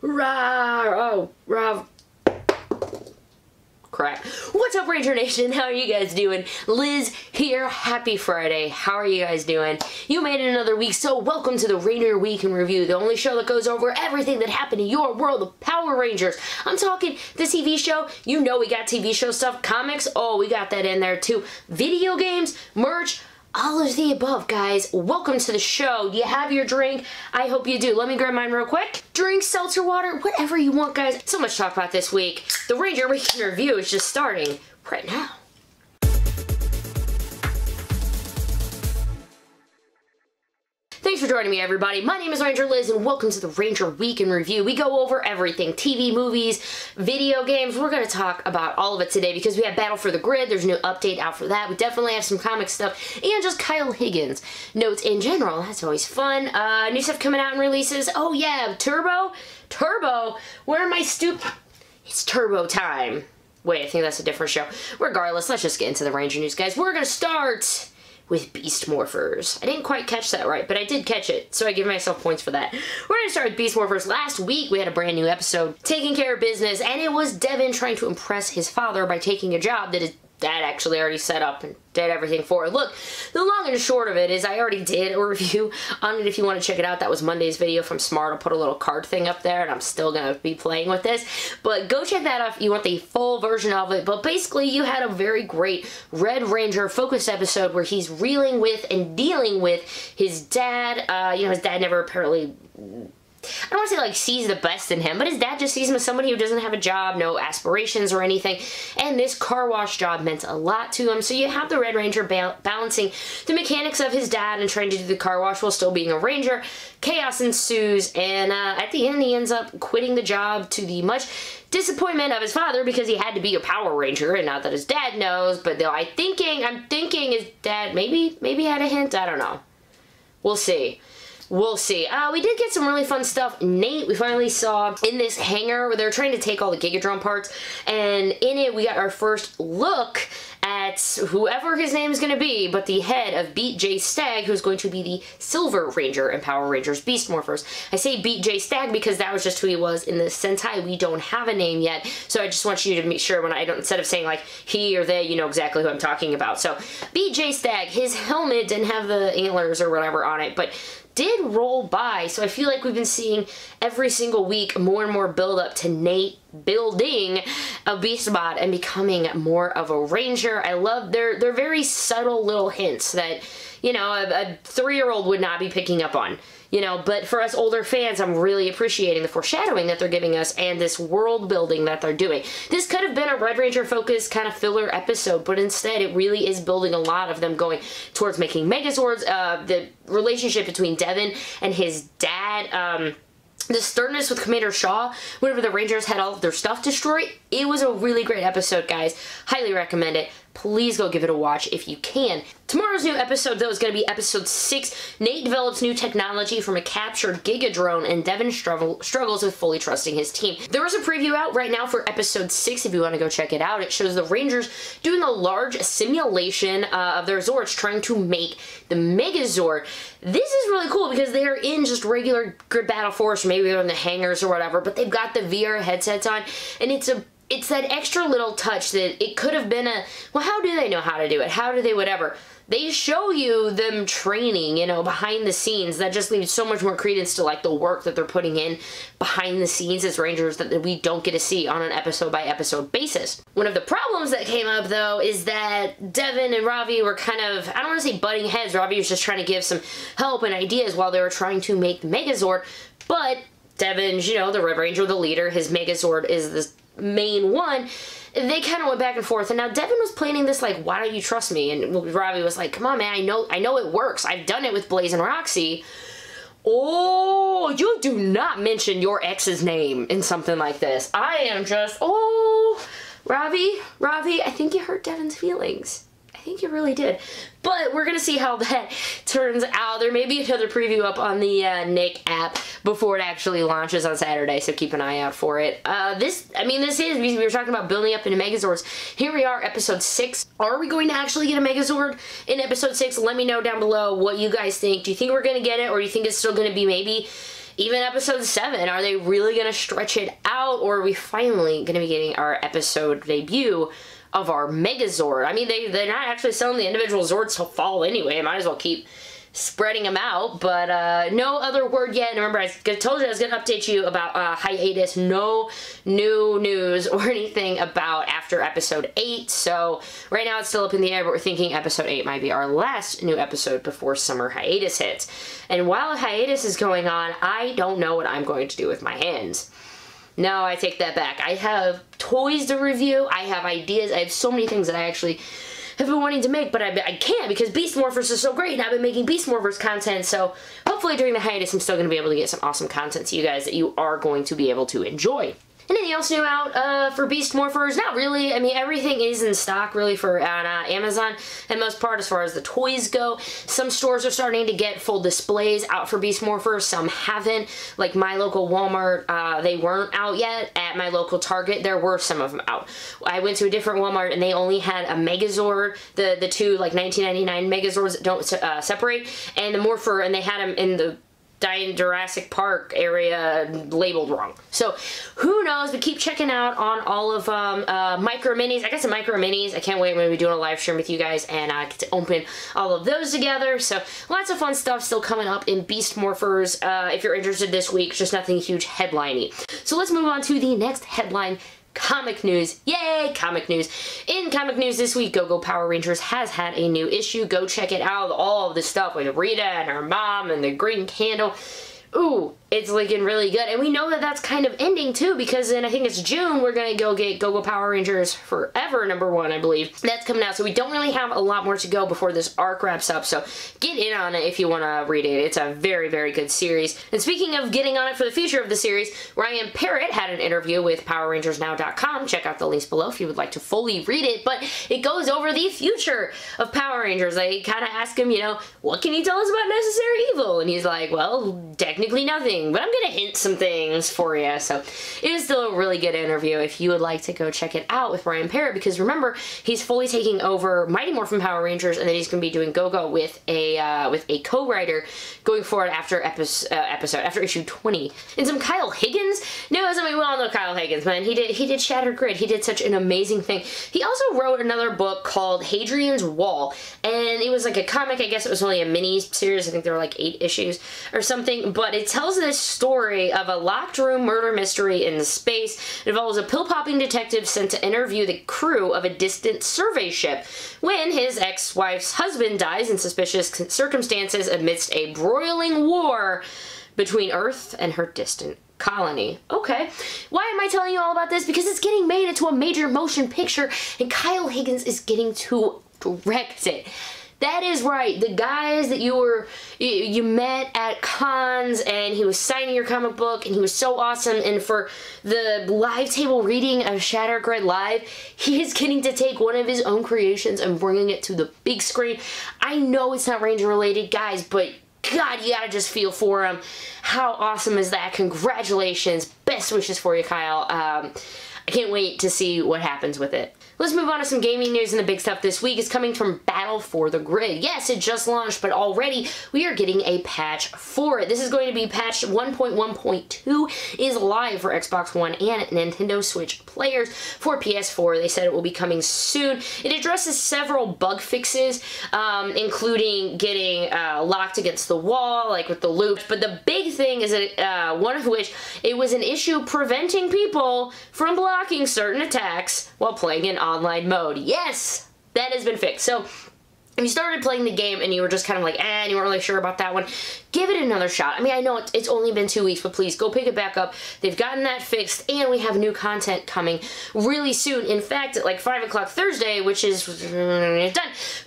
Oh, Rob. Crap. What's up, Ranger Nation? How are you guys doing? Liz here. Happy Friday. How are you guys doing? You made it another week, so welcome to the Ranger Week in Review, the only show that goes over everything that happened in your world of Power Rangers. I'm talking the TV show. You know we got TV show stuff. Comics. Oh, we got that in there too. Video games, merch, all of the above, guys. Welcome to the show. Do you have your drink? I hope you do. Let me grab mine real quick. Drink, seltzer water, whatever you want, guys. So much to talk about this week. The Ranger Week in Review is just starting right now. Thanks for joining me, everybody. My name is Ranger Liz, and welcome to the Ranger Week in Review. We go over everything. TV, movies, video games. We're going to talk about all of it today because we have Battle for the Grid. There's a new update out for that. We definitely have some comic stuff and just Kyle Higgins notes in general. That's always fun. New stuff coming out in releases. Oh, yeah. Turbo? Where am I It's Turbo time. Wait, I think that's a different show. Regardless, let's just get into the Ranger news, guys. We're going to start with Beast Morphers. I didn't quite catch that right, but I did catch it, so I give myself points for that. We're gonna start with Beast Morphers. Last week, we had a brand new episode, taking care of business, and it was Devon trying to impress his father by taking a job that his dad actually already set up and did everything for. Look, the long and short of it is I already did a review on it if you want to check it out. That was Monday's video from Smart. I'll put a little card thing up there, and I'm still going to be playing with this. But go check that out if you want the full version of it. But basically, you had a very great Red Ranger focused episode where he's reeling with and dealing with his dad. His dad never apparently, I don't want to say, like, sees the best in him, but his dad just sees him as somebody who doesn't have a job, no aspirations or anything, and this car wash job meant a lot to him. So you have the Red Ranger balancing the mechanics of his dad and trying to do the car wash while still being a ranger. Chaos ensues, and at the end, he ends up quitting the job to the much disappointment of his father because he had to be a Power Ranger, and not that his dad knows, but though I'm thinking his dad maybe had a hint. I don't know. We'll see. We'll see. We did get some really fun stuff. Nate, we finally saw in this hangar where they're trying to take all the Gigadrone parts, and in it we got our first look at whoever his name is going to be, but the head of Beat J Stagg, who's going to be the Silver Ranger in Power Rangers Beast Morphers. I say Beat J Stagg because that was just who he was in the Sentai. We don't have a name yet, so I just want you to make sure when instead of saying like he or they, you know exactly who I'm talking about. So Beat J Stagg, his helmet didn't have the antlers or whatever on it, but did roll by, so I feel like we've been seeing every single week more and more build up to Nate building a beast mod and becoming more of a ranger. I love they're very subtle little hints that, you know, a 3-year-old would not be picking up on. You know, but for us older fans, I'm really appreciating the foreshadowing that they're giving us and this world building that they're doing. This could have been a Red Ranger focused kind of filler episode, but instead it really is building a lot of them going towards making Megazords. The relationship between Devon and his dad, the sternness with Commander Shaw whenever the Rangers had all of their stuff destroyed. It was a really great episode, guys. Highly recommend it. Please go give it a watch if you can. Tomorrow's new episode, though, is going to be episode 6. Nate develops new technology from a captured Gigadrone, and Devon struggles with fully trusting his team. There is a preview out right now for episode 6 if you want to go check it out. It shows the Rangers doing a large simulation of their Zords trying to make the Megazord. This is really cool because they are in just regular Grid Battle Force, maybe they're in the hangars or whatever, but they've got the VR headsets on, and it's that extra little touch that it could have been well, how do they know how to do it? How do they whatever? They show you them training, you know, behind the scenes. That just leaves so much more credence to, like, the work that they're putting in behind the scenes as Rangers that we don't get to see on an episode-by-episode basis. One of the problems that came up, though, is that Devon and Ravi were kind of, I don't want to say butting heads. Ravi was just trying to give some help and ideas while they were trying to make the Megazord, but Devon's, you know, the Red Ranger, the leader, his Megazord is the main one. They kind of went back and forth, and now Devon was planning this like, why don't you trust me? And Ravi was like, come on, man, I know it works. I've done it with Blaze and Roxy. Oh, you do not mention your ex's name in something like this. I am just, oh, Ravi, I think you hurt Devon's feelings. I think you really did. But we're going to see how that turns out. There may be another preview up on the Nick app before it actually launches on Saturday, so keep an eye out for it. This is, we were talking about building up into Megazords. Here we are, episode 6. Are we going to actually get a Megazord in episode 6? Let me know down below what you guys think. Do you think we're going to get it, or do you think it's still going to be maybe even episode 7, are they really going to stretch it out, or are we finally going to be getting our episode debut of our Megazord? I mean, they're not actually selling the individual Zords till fall anyway. Might as well keep spreading them out, but no other word yet. And remember, I told you I was going to update you about hiatus. No new news or anything about after episode 8, so right now it's still up in the air, but we're thinking episode 8 might be our last new episode before summer hiatus hits. And while a hiatus is going on, I don't know what I'm going to do with my hands. No, I take that back. I have toys to review, I have ideas, I have so many things that I actually have been wanting to make, but I can't because Beast Morphers is so great, and I've been making Beast Morphers content, so hopefully during the hiatus I'm still going to be able to get some awesome content to you guys that you are going to be able to enjoy. Anything else new out for Beast Morphers? Not really. I mean, everything is in stock really for on Amazon, and most part as far as the toys go. Some stores are starting to get full displays out for Beast Morphers, some haven't. Like my local Walmart, they weren't out yet. At my local Target, there were some of them out. I went to a different Walmart and they only had a Megazord, the two like 1999 Megazords that don't separate, and the Morpher, and they had them in the Jurassic Park area labeled wrong. So who knows, but keep checking out on all of micro minis. I got some micro minis. I can't wait. I'm going to be doing a live stream with you guys and get to open all of those together. So lots of fun stuff still coming up in Beast Morphers if you're interested this week. Just nothing huge headline-y. So let's move on to the next headline. Comic news. Yay, comic news. In comic news this week, Go-Go Power Rangers has had a new issue. Go check it out. All of the stuff with Rita and her mom and the green candle. Ooh, it's looking really good. And we know that that's kind of ending too, because in, I think it's June, we're going to go get Go-Go Power Rangers Forever #1, I believe. That's coming out, so we don't really have a lot more to go before this arc wraps up, so get in on it if you want to read it. It's a very, very good series. And speaking of getting on it for the future of the series, Ryan Parrott had an interview with PowerRangersNow.com. Check out the links below if you would like to fully read it, but it goes over the future of Power Rangers. They kind of ask him, you know, what can you tell us about Necessary Evil? And he's like, well, technically nothing, but I'm gonna hint some things for you. So it is still a really good interview if you would like to go check it out with Ryan Parrott, because remember, he's fully taking over Mighty Morphin Power Rangers, and then he's gonna be doing Go-Go with a co-writer going forward after after issue 20. And some Kyle Higgins news. I mean, we all know Kyle Higgins, man. He did Shattered Grid. He did such an amazing thing. He also wrote another book called Hadrian's Wall, and it was like a comic. I guess it was only a mini series. I think there were like 8 issues or something, but it tells this story of a locked room murder mystery in space. It involves a pill-popping detective sent to interview the crew of a distant survey ship when his ex-wife's husband dies in suspicious circumstances amidst a broiling war between Earth and her distant colony. Okay, why am I telling you all about this? Because it's getting made into a major motion picture, and Kyle Higgins is getting to direct it. That is right. The guys that you met at cons, and he was signing your comic book, and he was so awesome. And for the live table reading of Shattered Grid Live, he is getting to take one of his own creations and bringing it to the big screen. I know it's not Ranger related, guys, but God, you gotta just feel for him. How awesome is that? Congratulations. Best wishes for you, Kyle. I can't wait to see what happens with it. Let's move on to some gaming news, and the big stuff this week is coming from Battle for the Grid. Yes, it just launched, but already we are getting a patch for it. This is going to be patch 1.1.2 is live for Xbox One and Nintendo Switch players. For PS4, they said it will be coming soon. It addresses several bug fixes, including getting locked against the wall, like with the loops. But the big thing is that one of which, it was an issue preventing people from blocking certain attacks while playing in online mode. Yes, that has been fixed. So if you started playing the game and you were just kind of like, and you weren't really sure about that one, give it another shot. I mean, I know it's only been 2 weeks, but please go pick it back up. They've gotten that fixed, and we have new content coming really soon. In fact, at like 5 o'clock Thursday, which is done,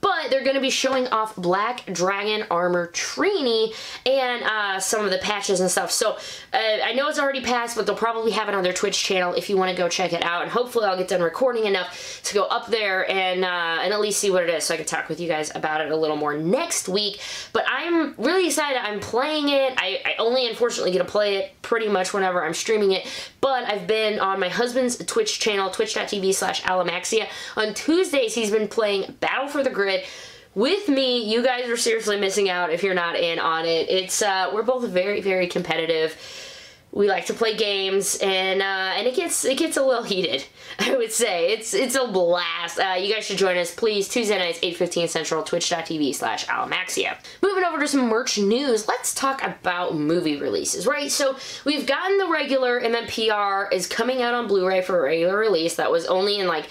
but they're going to be showing off Black Dragon Armor Trini and some of the patches and stuff. So I know it's already passed, but they'll probably have it on their Twitch channel if you want to go check it out. And hopefully I'll get done recording enough to go up there and at least see what it is, so I can talk with you guys about it a little more next week. But I'm really excited. I'm playing it. I only unfortunately get to play it pretty much whenever I'm streaming it, but I've been on my husband's Twitch channel, twitch.tv/Alamaxia. On Tuesdays, he's been playing Battle for the Grid with me, you guys are seriously missing out if you're not in on it. It's, we're both very, very competitive. We like to play games, and it gets a little heated, I would say. It's a blast. You guys should join us, please. Tuesday nights, 8:15 Central, twitch.tv/Alamaxia. Moving over to some merch news, let's talk about movie releases, right? So we've gotten the regular MMPR is coming out on Blu Ray for a regular release. That was only in, like,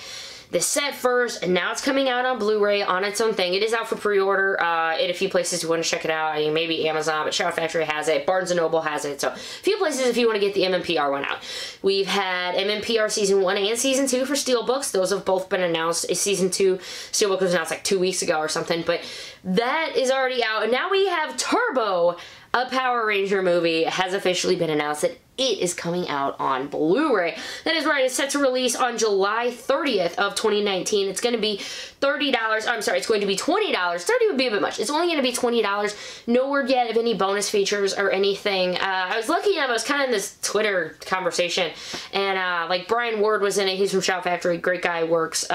the set first, and now it's coming out on Blu Ray on its own thing. It is out for pre-order in a few places you want to check it out. I mean, maybe Amazon, but Shout Factory has it. Barnes & Noble has it. So a few places if you want to get the MMPR one out. We've had MMPR Season 1 and Season 2 for Steelbooks. Those have both been announced. Season 2 Steelbook was announced like 2 weeks ago or something, but that is already out. And now we have Turbo, a Power Ranger movie, has officially been announced that it is coming out on Blu-ray. That is right, it's set to release on July 30th of 2019. It's going to be $30. I'm sorry, it's going to be $20. $30 would be a bit much. It's only going to be $20. No word yet of any bonus features or anything. I was lucky enough, I was kind of in this Twitter conversation, and like Brian Ward was in it. He's from Shout Factory, great guy, works,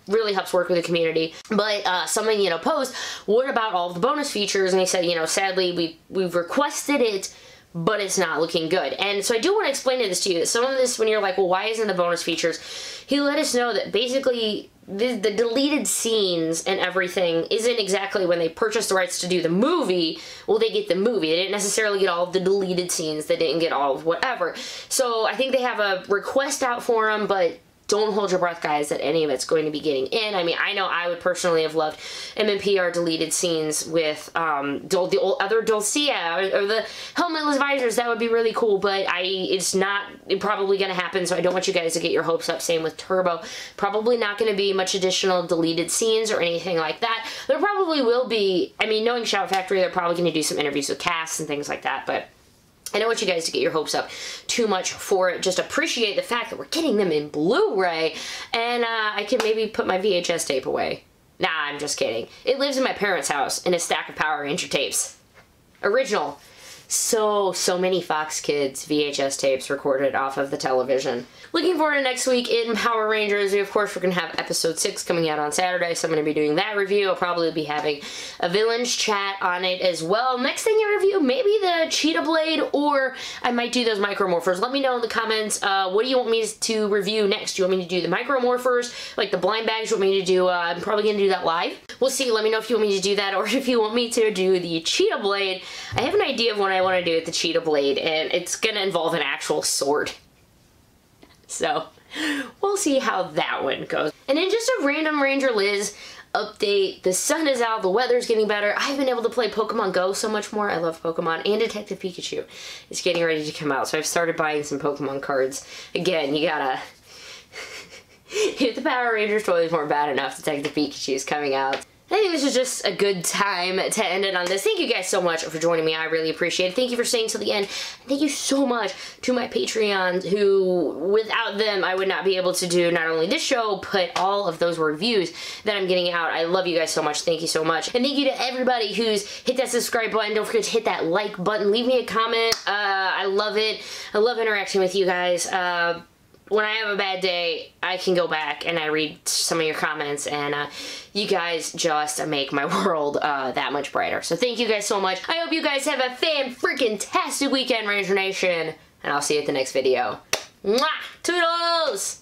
really helps work with the community. But someone, you know, posed, what about all of the bonus features? And he said, you know, sadly, we've requested it, but it's not looking good. And so I do want to explain this to you. Some of this, when you're like, well, why isn't the bonus features? He let us know that basically the deleted scenes and everything isn't exactly when they purchased the rights to do the movie, well, they get the movie. They didn't necessarily get all of the deleted scenes. They didn't get all of whatever. So I think they have a request out for them, but don't hold your breath, guys, that any of it's going to be getting in. I mean, I know I would personally have loved MMPR deleted scenes with the old other Dulcia or the helmetless visors. That would be really cool, but it's not probably going to happen, so I don't want you guys to get your hopes up. Same with Turbo. Probably not going to be much additional deleted scenes or anything like that. There probably will be, I mean, knowing Shout Factory, they're probably going to do some interviews with casts and things like that, but I don't want you guys to get your hopes up too much for it. Just appreciate the fact that we're getting them in Blu-ray, and I can maybe put my VHS tape away. Nah, I'm just kidding. It lives in my parents' house in a stack of Power Ranger tapes. Original. So many Fox Kids VHS tapes recorded off of the television. Looking forward to next week in Power Rangers. Of course, we're going to have episode 6 coming out on Saturday, so I'm going to be doing that review. I'll probably be having a villains chat on it as well. Next thing I review, maybe the Cheetah Blade, or I might do those Micromorphers. Let me know in the comments, what do you want me to review next? Do you want me to do the Micromorphers, like the blind bags? Do you want me to do, I'm probably going to do that live. We'll see. Let me know if you want me to do that, or if you want me to do the Cheetah Blade. I have an idea of what I want to do with the Cheetah Blade, and it's going to involve an actual sword. So, we'll see how that one goes. And then just a random Ranger Liz update. The sun is out, the weather's getting better. I've been able to play Pokemon Go so much more. I love Pokemon, and Detective Pikachu is getting ready to come out, so I've started buying some Pokemon cards. Again, you gotta... if the Power Rangers toys weren't bad enough, Detective Pikachu is coming out. I think this is just a good time to end it on this. Thank you guys so much for joining me. I really appreciate it. Thank you for staying till the end. And thank you so much to my Patreons who, without them, I would not be able to do not only this show, but all of those reviews that I'm getting out. I love you guys so much. Thank you so much. And thank you to everybody who's hit that subscribe button. Don't forget to hit that like button. Leave me a comment. I love it. I love interacting with you guys. When I have a bad day, I can go back and I read some of your comments, and you guys just make my world that much brighter. So thank you guys so much. I hope you guys have a fan-freaking-tastic weekend, Ranger Nation, and I'll see you at the next video. Mwah! Toodles!